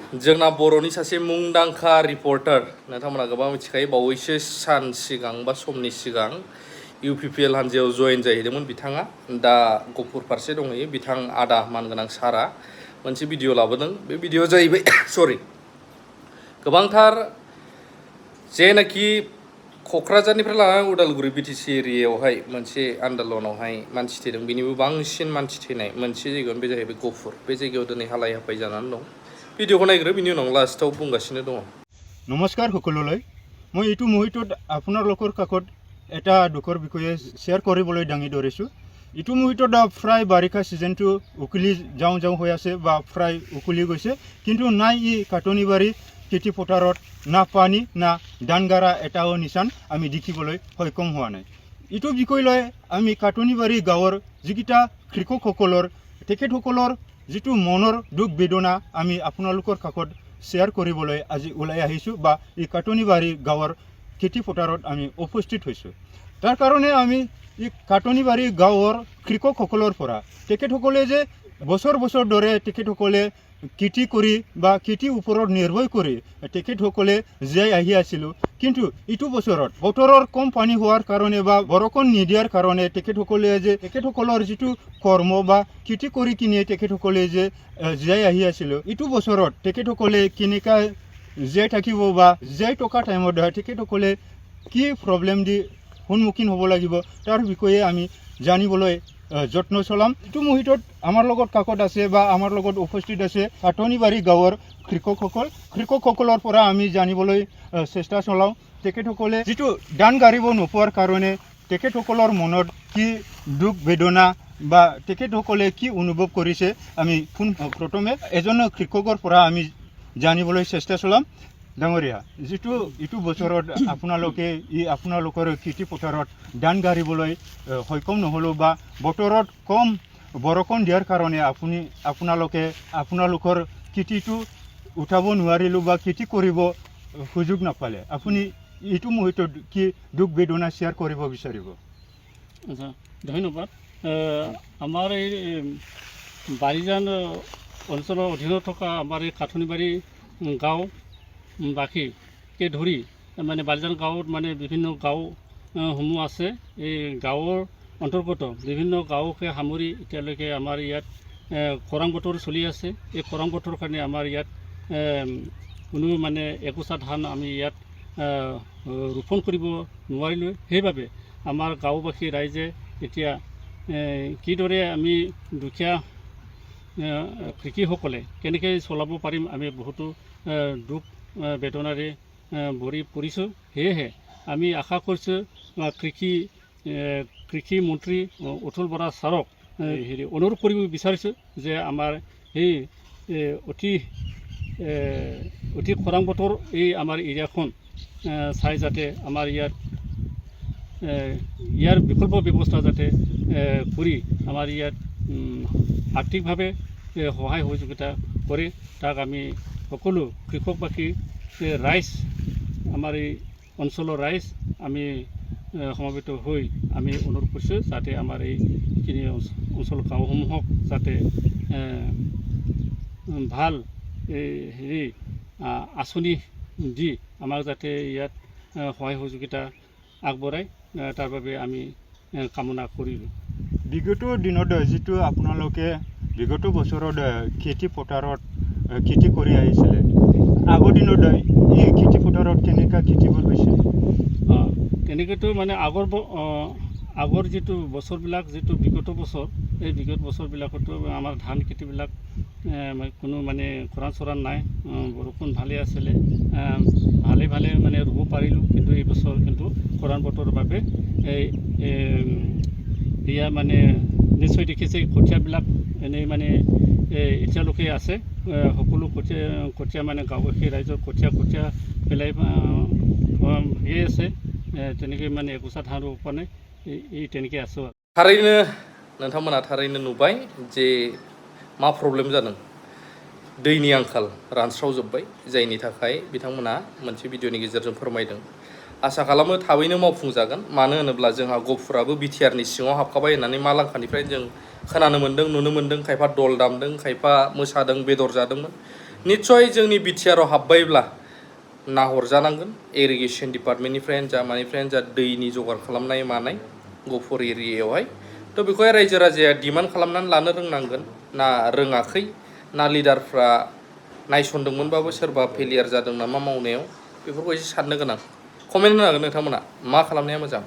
जोंना बर'नि सासे मुंदांखा रिपर्टार नोंथांमोना गोबां मिथिखायो बावैसो सान सिगां बा समनि सिगां UPPL हान्जायाव जयेन जाहैदोंमोन बिथाङा दा गफुर फारसे दंहैयो बिथां आदा मानगोनां सारा मोनसे भिडिअ लाबोदों बे भिडिअ जाहैबाय सरि गोबांथार जेनाखि क'क्राझारनिफ्राय लानानै उदालगुरि BTC एरियायावहाय मोनसे आन्दलनावहाय मानसि थैदों बिनिबो बांसिन मानसि थैनाय मोनसे जायगायावनो बे जाहैबाय गफुर बे जायगायाव दिनै हालाय हाफाय जानानै दं ভিডিঅ'खौ নাইগ্रो बिनि उनाव लास्टआव बुंगासिनो दङ নমস্কাৰ সকলোলৈ মই এইটো মুহূৰ্তত আপোনালোকৰ কাষত এটা দুখৰ বিষয়ে শ্বেয়াৰ কৰিবলৈ দাঙি ধৰিছোঁ এইটো মুহূৰ্তত প্ৰায় বাৰিষা ছিজনটো উকলি যাওঁ হৈ আছে বা প্ৰায় উকলি গৈছে কিন্তু নাই ই কাটনিবাৰী খেতি পথাৰত না পানী না ধানগাৰা এটাও নিচান আমি দেখিবলৈ সক্ষম হোৱা নাই এইটো বিষয় লৈ আমি কাটনিবাৰী গাঁৱৰ যিকেইটা কৃষকসকলৰ তেখেতসকলৰ যিটো মনৰ দুখ বেদনা আমি আপোনালোকৰ কাষত শ্বেয়াৰ কৰিবলৈ আজি ওলাই আহিছোঁ বা এই কাটনিবাৰী গাঁৱৰ খেতি পথাৰত আমি উপস্থিত হৈছোঁ তাৰ কাৰণে আমি এই কাটনিবাৰী গাঁৱৰ কৃষকসকলৰ পৰা তেখেতসকলে যে বছৰ ধৰে তেখেতসকলে খেতি কৰি বা খেতিৰ ওপৰত নিৰ্ভৰ কৰি তেখেতসকলে জীয়াই আহি আছিল কিন্তু এইটো বছৰত বতৰৰ কম পানী হোৱাৰ কাৰণে বা বৰষুণ নিদিয়াৰ কাৰণে তেখেতসকলে যে তেখেতসকলৰ যিটো কৰ্ম বা খেতি কৰি কিনে তেখেতসকলে যে জীয়াই আহি আছিল এইটো বছৰত তেখেতসকলে কেনেকৈ জীয়াই থাকিব বা জীয়াই থকা টাইমত তেখেতসকলে কি প্ৰব্লেম দি সন্মুখীন হ'ব লাগিব তাৰ বিষয়ে আমি জানিবলৈ যত্ন চলাম এইটো মুহূৰ্তত আমাৰ লগত কাকত আছে বা আমাৰ লগত উপস্থিত আছে কাটনিবাৰী গাঁৱৰ কৃষকসকলৰ পৰা আমি জানিবলৈ চেষ্টা চলাওঁ তেখেতসকলে যিটো ধান গাড়ীব নোপোৱাৰ কাৰণে তেখেতসকলৰ মনত কি দুখ বেদনা বা তেখেতসকলে কি অনুভৱ কৰিছে আমি প্ৰথমে এজন কৃষকৰ পৰা আমি জানিবলৈ চেষ্টা চলাম ডাঙৰীয়া যিটো এইটো বছৰত আপোনালোকৰ খেতি পথাৰত ধান গাড়ীবলৈ সক্ষম নহ'লেও বা বতৰত কম বৰষুণ দিয়াৰ কাৰণে আপোনালোকৰ খেতিটো উঠাব নোৱাৰিলোঁ বা খেতি কৰিব সুযোগ নাপালে আপুনি এইটো মুহূৰ্তত কি দুখ বেদনা শ্বেয়াৰ কৰিব বিচাৰিব আচ্ছা ধন্যবাদ আমাৰ এই বাৰিজান অঞ্চলৰ অধীনত থকা আমাৰ এই কাটনিবাৰী গাঁও বাসীকে ধৰি মানে বাৰিজান গাঁৱত মানে বিভিন্ন গাঁওসমূহ আছে এই গাঁৱৰ অন্তৰ্গত বিভিন্ন গাঁওকে সামৰি এতিয়ালৈকে আমাৰ ইয়াত খৰাং বতৰ চলি আছে এই খৰাং বতৰৰ কাৰণে আমাৰ ইয়াত কোনো মানে একোচা ধান আমি ইয়াত ৰোপণ কৰিব নোৱাৰিলোঁ সেইবাবে আমাৰ গাঁওবাসী ৰাইজে এতিয়া কিদৰে আমি দুখীয়া কৃষিসকলে কেনেকৈ চলাব পাৰিম আমি বহুতো দুখ বেদনাৰে ভৰি পৰিছোঁ সেয়েহে আমি আশা কৰিছোঁ কৃষি মন্ত্ৰী অতুল বৰা ছাৰক অনুৰোধ কৰিব বিচাৰিছোঁ যে আমাৰ এই অতি খৰাং বতৰ এই আমাৰ এৰিয়াখন চাই যাতে আমাৰ ইয়াৰ বিকল্প ব্যৱস্থা যাতে কৰি আমাৰ ইয়াত আৰ্থিকভাৱে সহায় সহযোগিতা কৰে তাক আমি সকলো কৃষকবাসী ৰাইজ আমাৰ এই অঞ্চলৰ ৰাইজ আমি সমবেত হৈ আমি অনুৰোধ কৰিছোঁ যাতে আমাৰ এইখিনি অঞ্চলৰ গাঁওসমূহক যাতে ভাল হেৰি আঁচনি দি আমাক যাতে ইয়াত সহায় সহযোগিতা আগবঢ়ায় তাৰ বাবে আমি কামনা কৰিলোঁ বিগত দিনত যিটো আপোনালোকে বিগত বছৰত খেতি পথাৰত খেতি কৰি আহিছিলে আগৰ দিনত এই খেতি পথাৰত কেনেকুৱা খেতিবোৰ হৈছিল তেনেকৈতো মানে আগৰ যিটো বছৰবিলাক যিটো বিগত বছৰ এই বিগত বছৰবিলাকতো আমাৰ ধান খেতিবিলাক কোনো মানে খৰাং চৰাং নাই বৰষুণ ভালেই আছিলে ভালে মানে ৰুব পাৰিলোঁ কিন্তু এই বছৰ কিন্তু খৰাং বতৰৰ বাবে এয়া মানে নিশ্চয় দেখিছে কঠীয়াবিলাক এনেই মানে এতিয়ালৈকে আছে সকলো কঠীয়া মানে গাঁওবাসী ৰাইজৰ কঠীয়া পেলাই সেয়ে আছে তেনেকৈ মানে একোচা ধান ৰুব পৰা নাই এই তেনেকৈ আছোঁ थारैनो नोंथांमोना थारैनो नुबाय जे मा प्रब्लेम जादों दैनि आंखाल रानस्रावजोब्बाय जायनि थाखाय बिथांमोना मोनसे भिडिअनि गेजेरजों फोरमायदों आसा खालामो थाबैनो मावफुंजागोन मानो होनोब्ला जोंहा गफुराबो बिटिआरनि सिङाव हाबखाबाय होननानै मालांखानिफ्राय जों खोनानो मोन्दों नुनो मोन्दों खायफा दल दामदों खायफा मोसादों बेदर जादोंमोन निस्सय जोंनि बिटिआराव हाबबायब्ला नाहरजानांगोन इरिगेसन डिपार्टमेन्टनिफ्रायनो जा मानिफ्रायनो जा दैनि जगार खालामनाय मानाय गफुर एरियायावहाय थ' बेखौहाय रायजो राजाया डिमान्ड खालामनानै लानो रोंनांगोन ना रोङाखै ना लिडारफ्रा नायसनदोंमोनबाबो सोरबा फेलियार जादों नामा मावनायाव बेफोरखौ एसे साननो गोनां कमेन्ट होनो हागोन नोंथांमोना मा खालामनाया मोजां